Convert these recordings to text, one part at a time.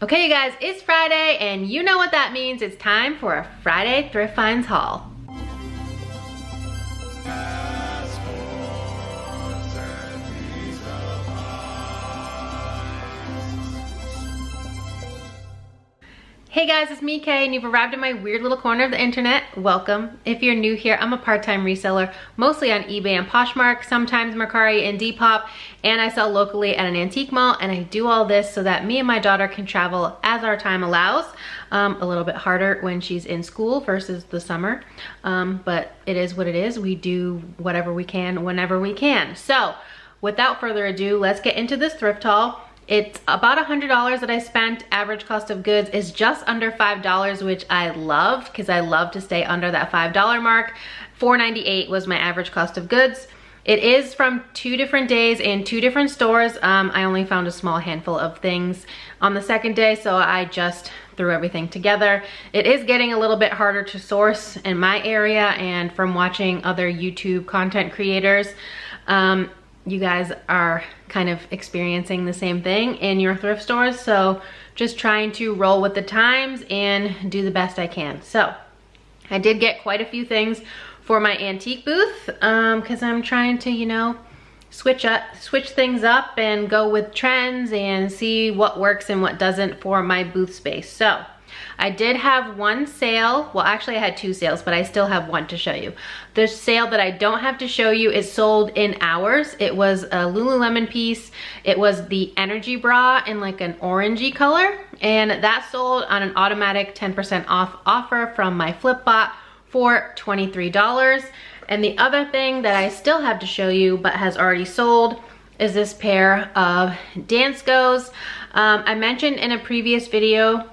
Okay, you guys, it's Friday, and you know what that means. It's time for a Friday Thrift Finds haul. Hey guys, it's me, Kay, and you've arrived in my weird little corner of the internet. Welcome. If you're new here, I'm a part-time reseller, mostly on eBay and Poshmark, sometimes Mercari and Depop, and I sell locally at an antique mall, and I do all this so that me and my daughter can travel as our time allows. A little bit harder when she's in school versus the summer, but it is what it is. We do whatever we can, whenever we can. So, without further ado, let's get into this thrift haul. It's about $100 that I spent. Average cost of goods is just under $5, which I love because I love to stay under that $5 mark. $4.98 was my average cost of goods. It is from 2 different days in 2 different stores. I only found a small handful of things on the second day, so I just threw everything together. It is getting a little bit harder to source in my area, and from watching other YouTube content creators, you guys are kind of experiencing the same thing in your thrift stores, so just trying to roll with the times and do the best I can. So I did get quite a few things for my antique booth because I'm trying to, you know, switch things up and go with trends and see what works and what doesn't for my booth space. So I did have one sale. Well, actually I had 2 sales, but I still have one to show you. The sale that I don't have to show you is sold in hours. It was a Lululemon piece. It was the energy bra in like an orangey color, and that sold on an automatic 10% off offer from my Flipbot for $23. And the other thing that I still have to show you but has already sold is this pair of Danskos. I mentioned in a previous video,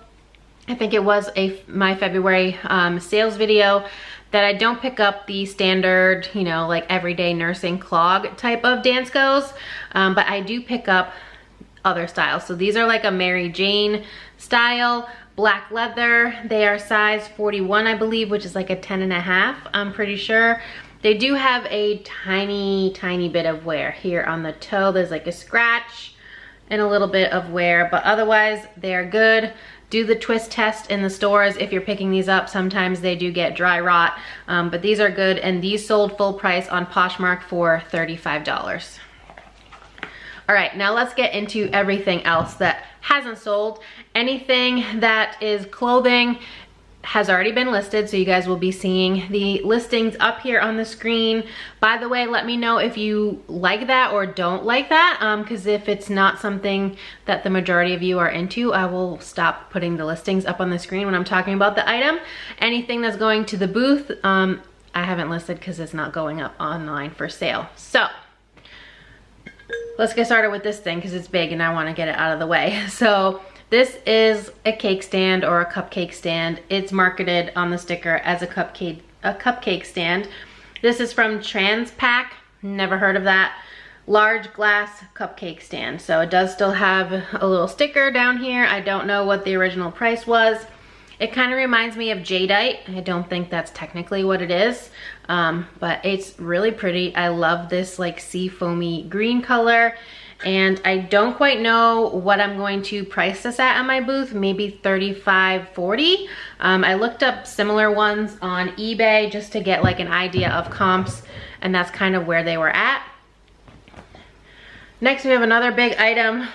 I think it was my February sales video, that I don't pick up the standard, you know, like everyday nursing clog type of Danskos, but I do pick up other styles. So these are like a Mary Jane style, black leather. They are size 41, I believe, which is like a 10.5, I'm pretty sure. They do have a tiny bit of wear here on the toe. There's like a scratch and a little bit of wear, but otherwise they're good. Do the twist test in the stores if you're picking these up. Sometimes they do get dry rot, but these are good, and these sold full price on Poshmark for $35. All right, now let's get into everything else that hasn't sold. Anything that is clothing has already been listed, so you guys will be seeing the listings up here on the screen. By the way, let me know if you like that or don't like that, because if it's not something that the majority of you are into, I will stop putting the listings up on the screen when I'm talking about the item. Anything that's going to the booth, I haven't listed because it's not going up online for sale. So let's get started with this thing because it's big and I want to get it out of the way. So this is a cake stand or a cupcake stand. It's marketed on the sticker as a cupcake stand. This is from Transpac, never heard of that. Large glass cupcake stand. So it does still have a little sticker down here. I don't know what the original price was. It kind of reminds me of jadeite. I don't think that's technically what it is, but it's really pretty. I love this like sea foamy green color. And I don't quite know what I'm going to price this at my booth, maybe $35, $40. I looked up similar ones on eBay just to get like an idea of comps, and that's kind of where they were at. Next we have another big item.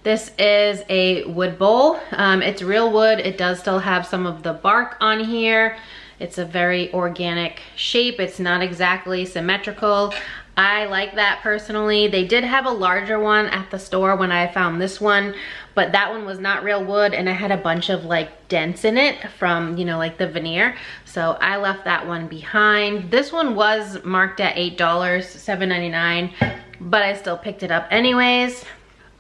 This is a wood bowl. It's real wood. It does still have some of the bark on here. It's a very organic shape. It's not exactly symmetrical. I like that personally. They did have a larger one at the store when I found this one, but that one was not real wood and it had a bunch of like dents in it from, you know, like the veneer. So I left that one behind. This one was marked at $8, $7.99, but I still picked it up anyways.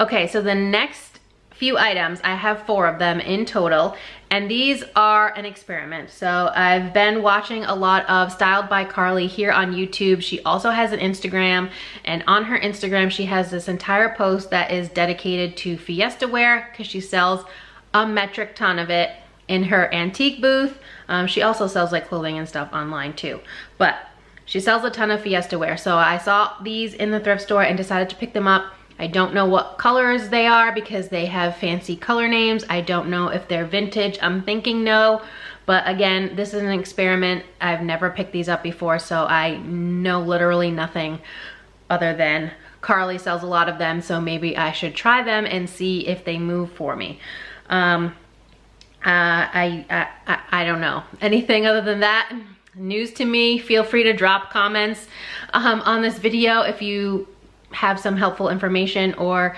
Okay, so the next few items, I have 4 of them in total, and these are an experiment. So I've been watching a lot of Styled by Carly here on YouTube. She also has an Instagram, and on her Instagram she has this entire post that is dedicated to Fiesta wear because she sells a metric ton of it in her antique booth. She also sells like clothing and stuff online too, but she sells a ton of Fiesta wear. So I saw these in the thrift store and decided to pick them up. I don't know what colors they are because they have fancy color names. I don't know if they're vintage. I'm thinking no, but again, this is an experiment. I've never picked these up before, so I know literally nothing other than Carly sells a lot of them, so maybe I should try them and see if they move for me. I don't know anything other than that. News to me. Feel free to drop comments on this video if you have some helpful information, or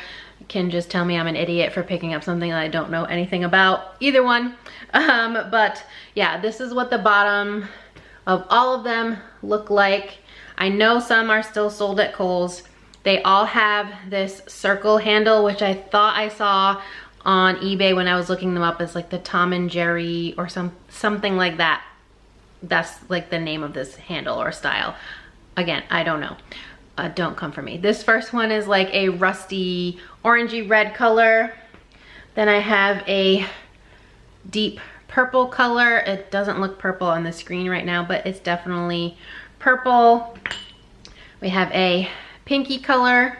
can just tell me I'm an idiot for picking up something that I don't know anything about. Either one. But yeah, this is what the bottom of all of them look like. I know some are still sold at Kohl's. They all have this circle handle, which I thought I saw on eBay when I was looking them up as like the Tom and Jerry or something like that. That's like the name of this handle or style. Again, I don't know. Don't come for me. This first one is like a rusty orangey red color. Then I have a deep purple color. It doesn't look purple on the screen right now, but it's definitely purple. We have a pinky color,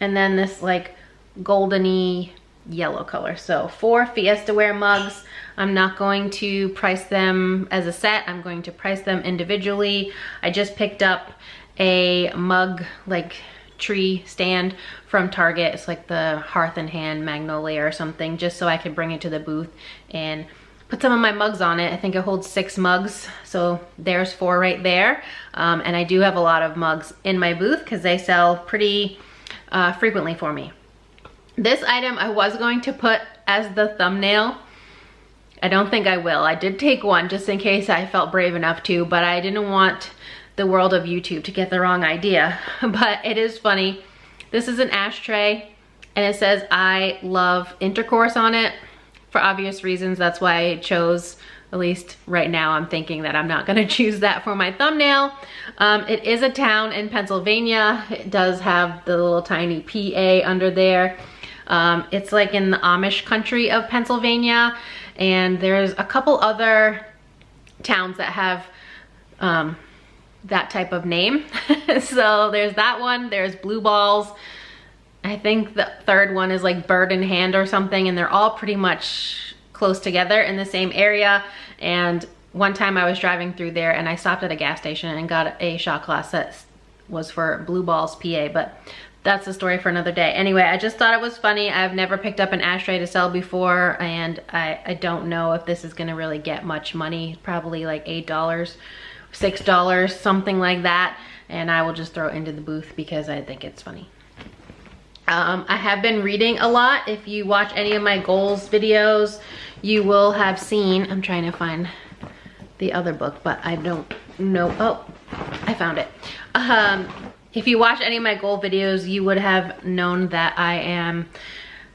and then this like goldeny yellow color. So 4 Fiesta Ware mugs. I'm not going to price them as a set. I'm going to price them individually. I just picked up a mug like tree stand from Target. It's like the Hearth and Hand Magnolia or something, just so I could bring it to the booth and put some of my mugs on it. I think it holds 6 mugs, so there's 4 right there. And I do have a lot of mugs in my booth because they sell pretty frequently for me. This item I was going to put as the thumbnail. I don't think I will. I did take one just in case I felt brave enough to, but I didn't want the world of YouTube to get the wrong idea. But it is funny. This is an ashtray, and it says I love intercourse on it. For obvious reasons, that's why I chose, at least right now, I'm thinking that I'm not gonna choose that for my thumbnail. It is a town in Pennsylvania. It does have the little tiny PA under there. It's like in the Amish country of Pennsylvania, and there's a couple other towns that have that type of name. So there's that one, there's Blue Balls. I think the third one is like Bird in Hand or something, and they're all pretty much close together in the same area. And one time I was driving through there and I stopped at a gas station and got a shot glass that was for Blue Balls PA, but that's a story for another day. Anyway, I just thought it was funny. I've never picked up an ashtray to sell before, and I don't know if this is gonna really get much money, probably like $8, $6, something like that. And I will just throw it into the booth because I think it's funny. I have been reading a lot. If you watch any of my goals videos, you will have seen, I'm trying to find the other book, but I don't know. Oh, I found it. If you watch any of my goal videos, you would have known that I am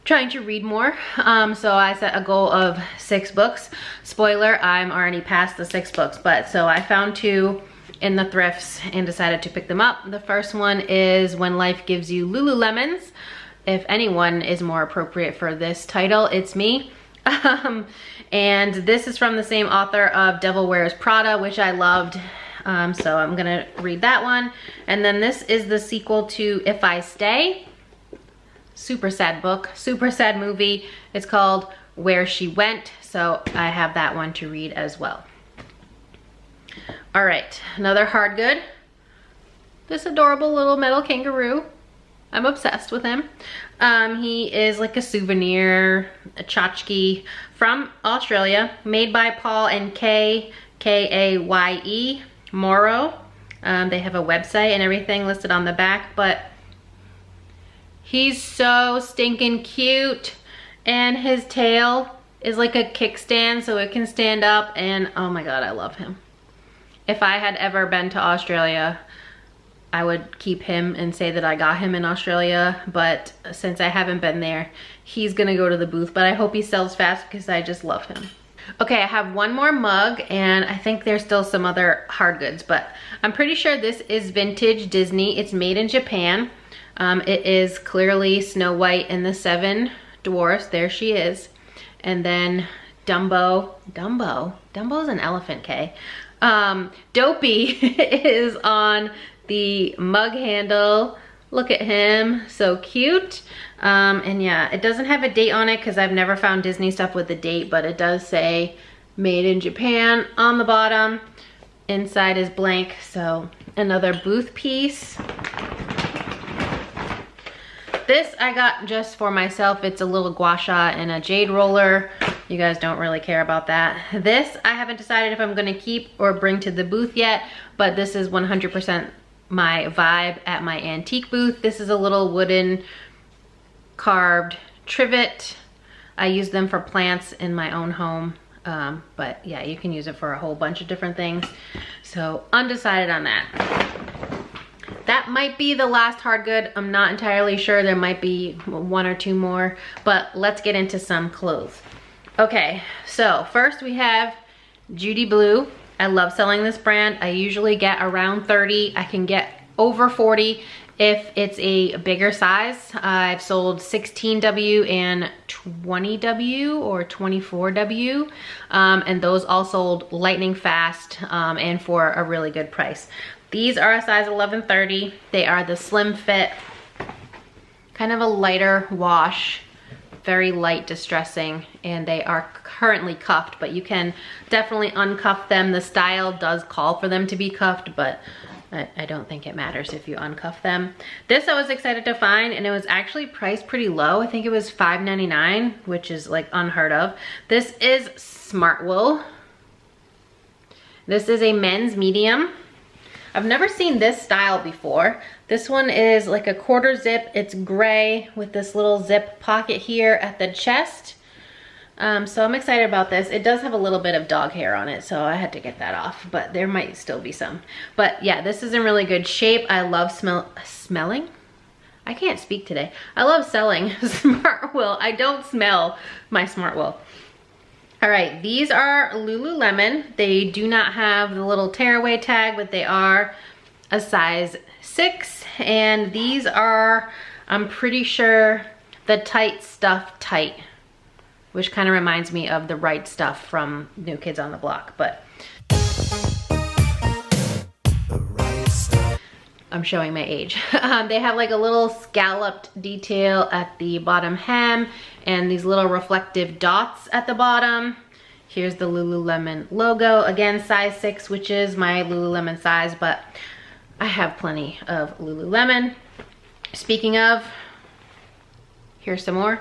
trying to read more. So I set a goal of 6 books. Spoiler, I'm already past the 6 books, but so I found 2 in the thrifts and decided to pick them up. The first one is When Life Gives You Lululemons. If anyone is more appropriate for this title, it's me. And this is from the same author of Devil Wears Prada, which I loved. So I'm gonna read that one. And then this is the sequel to If I Stay. Super sad book, super sad movie. It's called Where She Went. So I have that one to read as well. All right, another hard good. This adorable little metal kangaroo. I'm obsessed with him. He is like a souvenir, a tchotchke from Australia, made by Paul and Kay, K-A-Y-E, Morrow. They have a website and everything listed on the back, but he's so stinking cute. And his tail is like a kickstand, so it can stand up, and oh my God, I love him. If I had ever been to Australia, I would keep him and say that I got him in Australia, but since I haven't been there, he's gonna go to the booth, but I hope he sells fast because I just love him. Okay, I have one more mug, and I think there's still some other hard goods, but I'm pretty sure this is vintage Disney. It's made in Japan. It is clearly Snow White and the 7 Dwarfs. There she is. And then Dumbo's an elephant, Kay. Dopey is on the mug handle. Look at him, so cute. And yeah, it doesn't have a date on it because I've never found Disney stuff with a date, but it does say made in Japan on the bottom. Inside is blank, so another booth piece. This I got just for myself. It's a little gua sha and a jade roller. You guys don't really care about that. This, I haven't decided if I'm gonna keep or bring to the booth yet, but this is 100% my vibe at my antique booth. This is a little wooden carved trivet. I use them for plants in my own home. But yeah, you can use it for a whole bunch of different things. So undecided on that. That might be the last hard good. I'm not entirely sure. There might be one or two more, but let's get into some clothes. Okay, so first we have Judy Blue. I love selling this brand. I usually get around 30. I can get over 40 if it's a bigger size. I've sold 16W and 20W or 24W, and those all sold lightning fast and for a really good price. These are a size 11-30. They are the slim fit, kind of a lighter wash, very light distressing, and they are currently cuffed, but you can definitely uncuff them. The style does call for them to be cuffed, but I don't think it matters if you uncuff them. This I was excited to find, and it was actually priced pretty low. I think it was $5.99, which is like unheard of. This is Smart Wool. This is a men's medium. I've never seen this style before. This one is like a quarter zip. It's gray with this little zip pocket here at the chest. So I'm excited about this. It does have a little bit of dog hair on it, so I had to get that off, but there might still be some. But yeah, this is in really good shape. I love smelling? I can't speak today. I love selling Smart Wool. I don't smell my Smart Wool. All right, these are Lululemon. They do not have the little tearaway tag, but they are a size 6. And these are, I'm pretty sure, the tight stuff tight, which kind of reminds me of the right stuff from New Kids on the Block, but I'm showing my age. They have like a little scalloped detail at the bottom hem and these little reflective dots at the bottom. Here's the Lululemon logo. Again, size 6, which is my Lululemon size, but I have plenty of Lululemon. Speaking of, here's some more.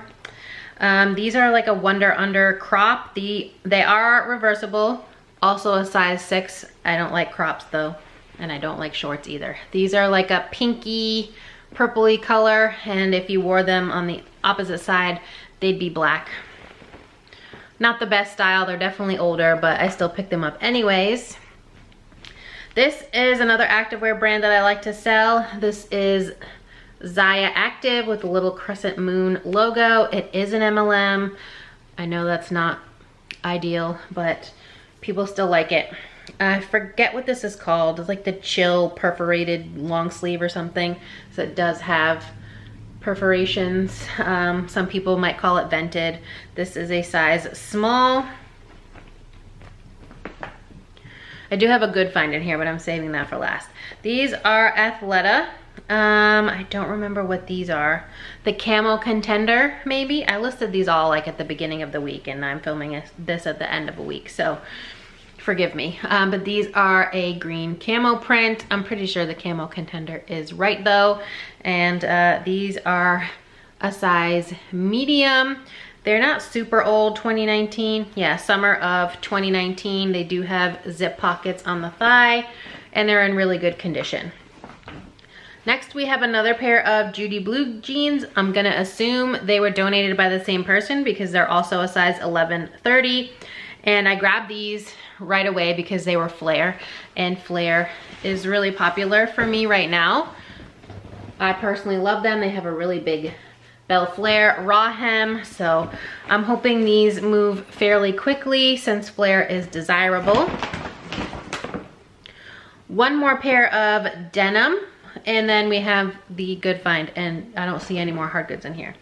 These are like a Wonder Under crop. They are reversible, also a size 6. I don't like crops though, and I don't like shorts either. These are like a pinky, purpley color, and if you wore them on the opposite side, they'd be black. Not the best style, they're definitely older, but I still pick them up anyways. This is another activewear brand that I like to sell. This is Zaya Active with a little crescent moon logo. It is an MLM. I know that's not ideal, but people still like it. I forget what this is called. It's like the Chill perforated long sleeve or something. So it does have perforations. Some people might call it vented. This is a size small. I do have a good find in here, but I'm saving that for last. These are Athleta. I don't remember what these are. The Camo Contender, maybe? I listed these all like at the beginning of the week, and I'm filming this at the end of a week, so forgive me. But these are a green camo print. I'm pretty sure the Camo Contender is right though. And these are a size medium. They're not super old, 2019. Yeah, summer of 2019. They do have zip pockets on the thigh, and they're in really good condition. Next, we have another pair of Judy Blue jeans. I'm gonna assume they were donated by the same person because they're also a size 11-30. And I grabbed these right away because they were flare, and flare is really popular for me right now. I personally love them. They have a really big bell flare raw hem, so I'm hoping these move fairly quickly since flare is desirable. One more pair of denim, and then we have the good find, and I don't see any more hard goods in here.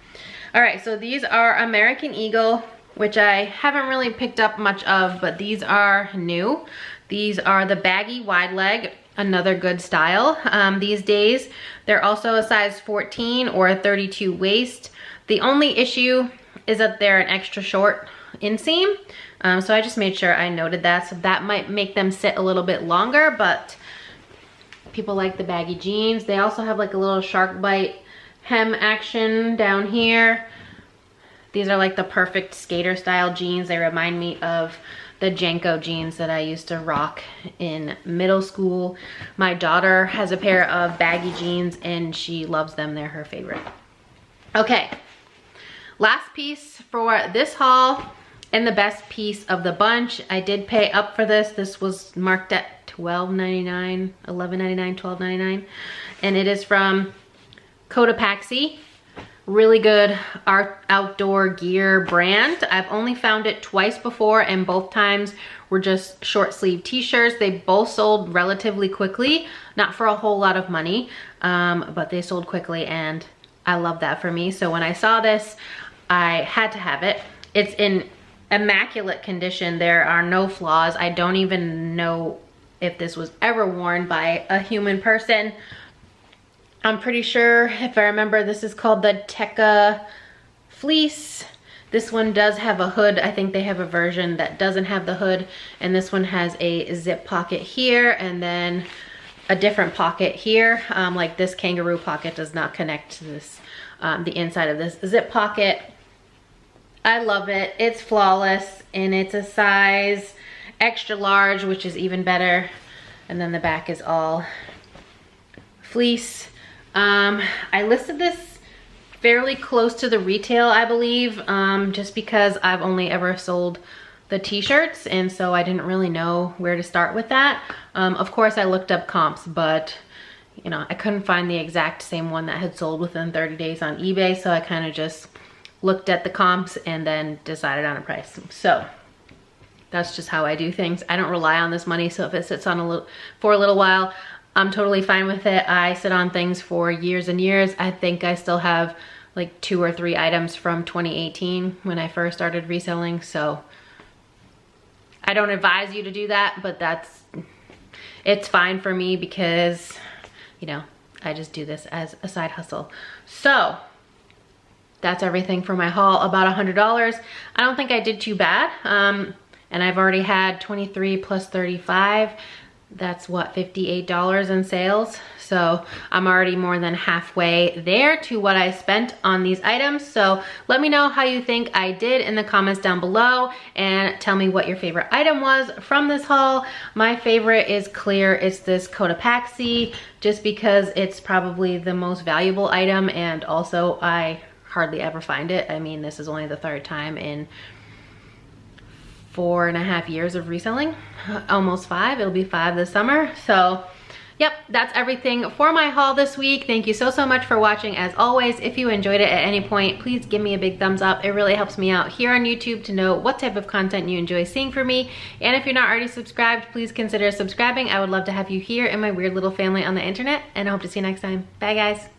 All right, so these are American Eagle, which I haven't really picked up much of, but these are new. These are the baggy wide leg. another good style these days. They're also a size 14 or a 32 waist. The only issue is that they're an extra short inseam. So I just made sure I noted that. So that might make them sit a little bit longer, but people like the baggy jeans. They also have like a little shark bite hem action down here. These are like the perfect skater style jeans. They remind me of the Janko jeans that I used to rock in middle school. My daughter has a pair of baggy jeans and she loves them. They're her favorite. Okay, last piece for this haul and the best piece of the bunch. I did pay up for this. This was marked at $12.99, $11.99, $12.99. And it is from Cotopaxi. Really good outdoor gear brand. I've only found it twice before and both times were just short sleeve t-shirts. They both sold relatively quickly, not for a whole lot of money, but they sold quickly and I love that for me. So when I saw this, I had to have it. It's in immaculate condition. There are no flaws. I don't even know if this was ever worn by a human person. I'm pretty sure, if I remember, this is called the Tekka fleece. This one does have a hood. I think they have a version that doesn't have the hood. And this one has a zip pocket here and then a different pocket here. Like this kangaroo pocket does not connect to this, the inside of this zip pocket. I love it. It's flawless and it's a size extra large, which is even better. And then the back is all fleece. I listed this fairly close to the retail, I believe, just because I've only ever sold the t-shirts and so I didn't really know where to start with that. Of course I looked up comps, but you know, I couldn't find the exact same one that had sold within 30 days on eBay, so I kind of just looked at the comps and then decided on a price. So that's just how I do things. I don't rely on this money, so if it sits on for a little while, I'm totally fine with it. I sit on things for years and years. I think I still have like 2 or 3 items from 2018 when I first started reselling. So I don't advise you to do that, but it's fine for me because, you know, I just do this as a side hustle. So that's everything for my haul, about $100. I don't think I did too bad. And I've already had 23 plus 35. That's what, $58 in sales. So I'm already more than halfway there to what I spent on these items. So let me know how you think I did in the comments down below and tell me what your favorite item was from this haul. My favorite is clear. It's this Cotopaxi, just because it's probably the most valuable item and also I hardly ever find it. I mean, this is only the 3rd time in 4.5 years of reselling, almost 5. It'll be 5 this summer. So yep, that's everything for my haul this week. Thank you so much for watching. As always, if you enjoyed it at any point, please give me a big thumbs up. It really helps me out here on YouTube to know what type of content you enjoy seeing from me. And if you're not already subscribed, please consider subscribing. I would love to have you here in my weird little family on the internet, and I hope to see you next time. Bye guys.